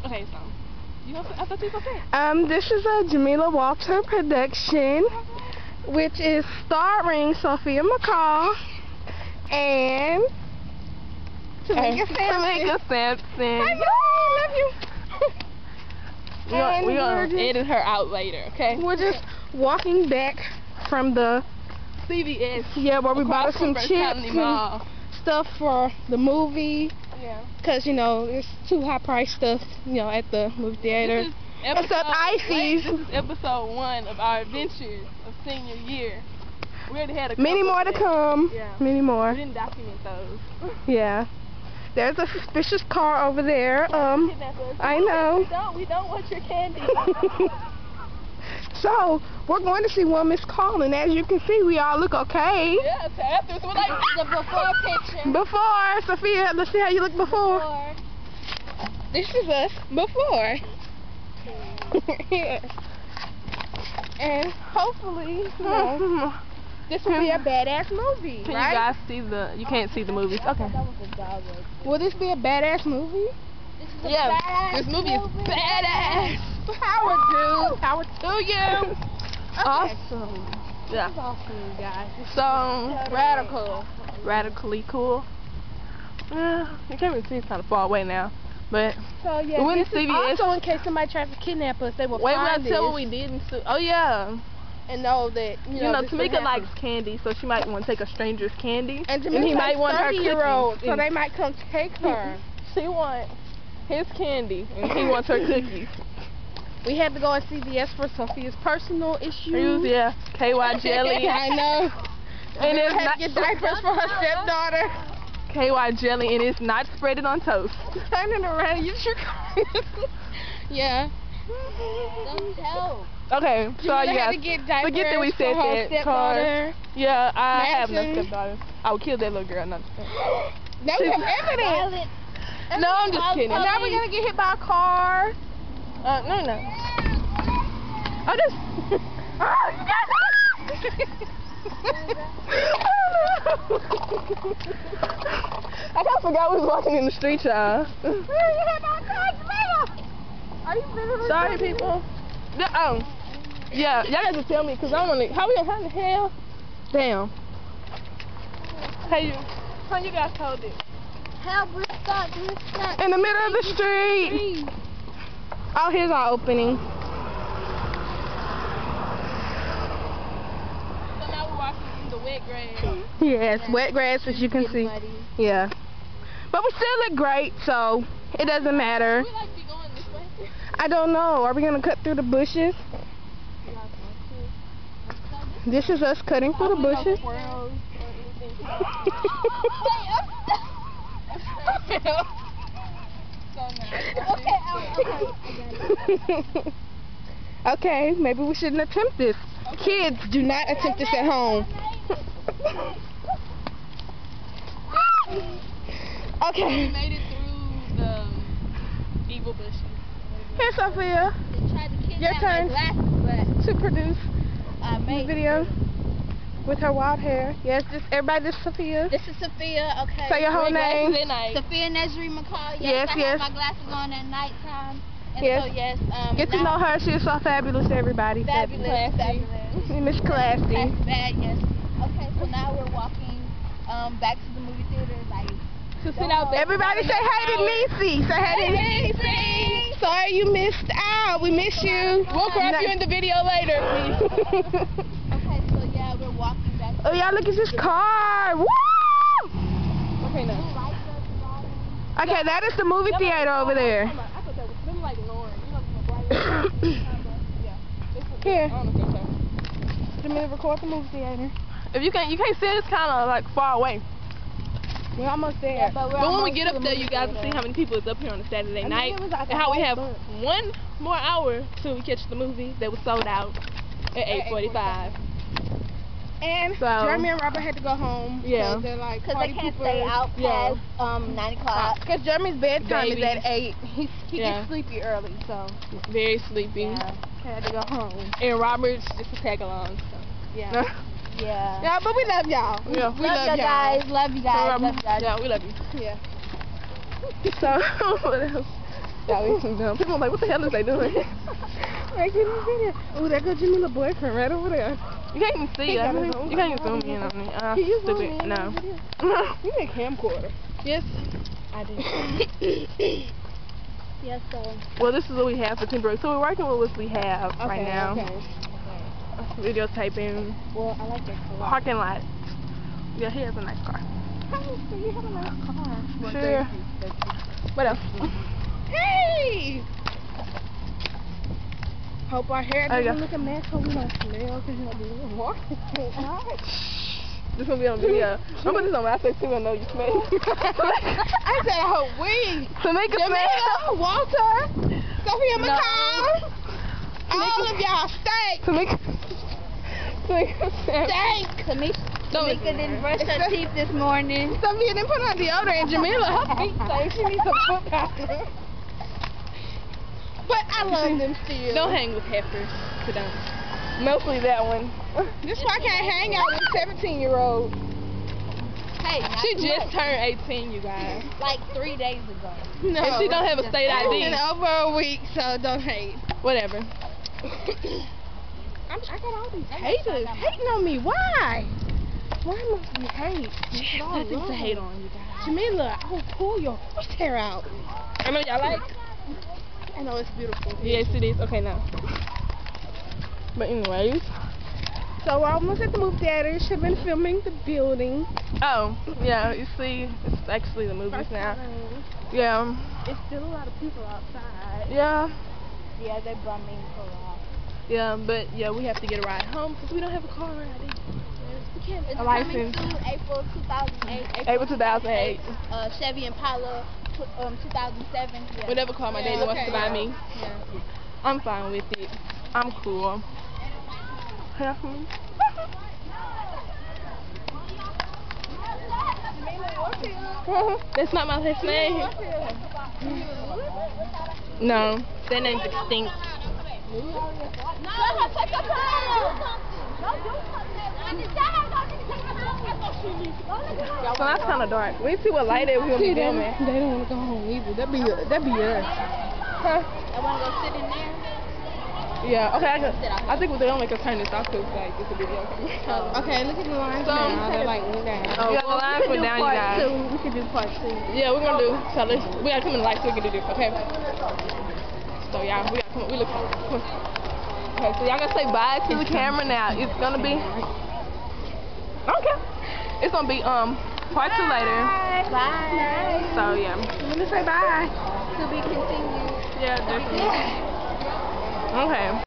Okay, so I thought you were gonna say. This is a Jamila Walter production, which is starring Sophia McCall and Tamika Sampson. I love you. We're gonna edit her out later, okay? We're just walking back from the CVS. Yeah, where we bought some chips and stuff for the movie. Yeah. Cause you know it's too high price stuff, you know, at the movie theater. Except Icy's. This is episode 1 of our adventures of senior year. We already had a couple many more to come. Yeah. Many more. We didn't document those. Yeah. There's a suspicious car over there. I know. We don't want your candy. So, we're going to see one Miss Collin. As you can see, we all look okay. Yeah, it's after. So we're like the before picture. Before, Sophia, let's see how you look before. This is us before. Yeah. And hopefully, you know, this will be a badass movie, Can right? you guys see the? You can't see the movies. Okay. Will this be a badass movie? Yeah. This movie is badass. Power, dude. Power to you. Okay. Awesome. Yeah. This is awesome, you guys. So Radical. Radically cool. You can't really see, it's kind of far away now. But So yeah, we went this to is CVS. also in case somebody tries to kidnap us, they will Wait, find we'll tell this what we did and oh yeah. and know that You know, this would Tamika happen. likes candy, so she might want to take a stranger's candy. And he might want her 30-year-old, cookies. so they might come take her. She wants his candy, and he wants her cookies. We had to go at CVS for Sophia's personal issues. Yeah, KY jelly. I know. And it's had not to get diapers for her stepdaughter. KY jelly, and it's not spreaded on toast. Turning around, you sure? Yeah. Don't tell. Okay, so Had yeah, to get diapers forget that we for said her that. stepdaughter. Yeah, I have no Madison. stepdaughter. I would kill that little girl. Not Now we have evidence. No, I'm just kidding. And now we're gonna get hit by a car. No. I just. Oh, you got I kind of forgot we was walking in the street, y'all. Sorry, people. Yeah, y'all got to tell me, because I want to. How in the hell? Damn. How you guys hold it? Help, we're stuck. in the middle of the street. Oh, here's our opening. So now we're walking in the wet grass. Yes, wet grass, as you can see. Yeah. But we still look great, so it doesn't matter. We like to be going this way. I don't know. Are we going to cut through the bushes? This is us cutting through the bushes. Okay, maybe we shouldn't attempt this. Kids, do not attempt this at home. Okay. We made it through the evil bushes. Here, Sophia, your turn to produce this video with her wild hair. Yes, everybody, this is Sophia. This is Sophia, okay. Say your whole name. Sophia Nesri McCall. Yes, I yes. have my glasses on at nighttime. And Yes. so, yes. Get to know her. She is so fabulous, everybody. Fabulous. Miss Classy. Bad, yes. Okay, so now we're walking back to the movie theater. Like, To sit out there. Everybody say hey to Niecy. Say hey to Niecy. Sorry you missed out. We miss you. We'll grab you in the video later, please. okay, so yeah, we're walking back. Oh, y'all look at this car. Woo! Okay, now. Okay, that is the movie theater over there. I thought that was them like Lauren. You know, yeah. Here. I don't know if that's her. Let me record the movie theater. If you can't see it, it's kind of like far away. We're almost there. Yeah, but But when we get up there, you guys will see how many people is up here on a Saturday night, and how we have 1 more hour till we catch the movie that was sold out at 8:45. And So- Jeremy and Robert had to go home. Yeah. They're like Because party they can't poopers. stay out Yeah. past 9 o'clock. Because Jeremy's bedtime is at Babies. 8. He Yeah. gets sleepy early, so Very sleepy. Yeah. he had to go home. And Robert's just a tag along. So. Yeah. Yeah. Yeah, but we love y'all. Yeah. We Love you guys. Love you guys. Love you guys. Yeah, we love you. Yeah. So, what else? Y'all ain't dumb. People are like, what the hell is they doing? Making a video. Oh, that good Jamila's boyfriend right over there. You can't even see it. You can't even zoom in on it. Can you zoom stupid. in No. on the video? You need a camcorder. Yes, I did. Yes, so. Well, this is what we have for temporary. So we're working with what we have right now. Okay. Videotaping. Well, I like that car. Parking lot. Yeah, he has a nice car. You have a nice car. Well, Sure. thank you. What else? Hey! Hope our hair Oh, yeah. doesn't look a mess so we don't smell because you'll be walking. Alright. This gonna be on video. I'm putting this on my face so we don't know you smell. I said I hope we. Tamika smell. Jamila, Walter, Sophia McCall, all of y'all stink. Tamika smell. Stink. Tamika didn't brush her teeth this morning. Sophia didn't put on deodorant. Jamila, her feet stink. She needs some foot powder. But I love them still. Don't hang with heifers. So don't. Mostly that one. This why I can't hang out with 17-year-olds. Hey, not She too just much. turned 18, you guys. Like 3 days ago. No. And she don't have a state It's been ID. over a week, so don't hate. Whatever. I got all these haters hating on me. Why? Why must we hate? She has nothing to hate on, you guys. Jamila, I will pull your horse hair out. I know y'all like. I know it's beautiful. Yes, it is. Okay, now. But anyways. So we're almost at the movie theater. Should have been filming the building. Oh, yeah. You see, it's actually the movies now. Yeah. It's still a lot of people outside. Yeah. Yeah, they brought me for a while. Yeah, but yeah, we have to get a ride home because we don't have a car already. We can't. It's A coming license. soon, April 2008. April 2008. Chevy Impala, 2007. Yeah. Whatever car my daddy wants to buy me. Yeah. I'm fine with it. I'm cool. That's not my last name. No, that name's extinct. So that's kind of dark. We see what light it we're gonna be filming. They don't want to go home either. That'd be us. Huh? I want to go sit in there. Yeah. Okay. I think they only can turn this off because like it's a video camera. Okay, look at the lines So, now. They're like went down. Oh, yeah, the lines went down, you guys. We could do part 2. Yeah, we're gonna do. So we gotta come in the light so we can do this. Okay. So y'all, we gotta come. We look. Come on. Okay. So y'all gonna say bye to the camera now. It's gonna be. Okay. It's gonna be part 2 later. Bye. So yeah. Let me say bye. To be continued. Yeah, definitely. Okay.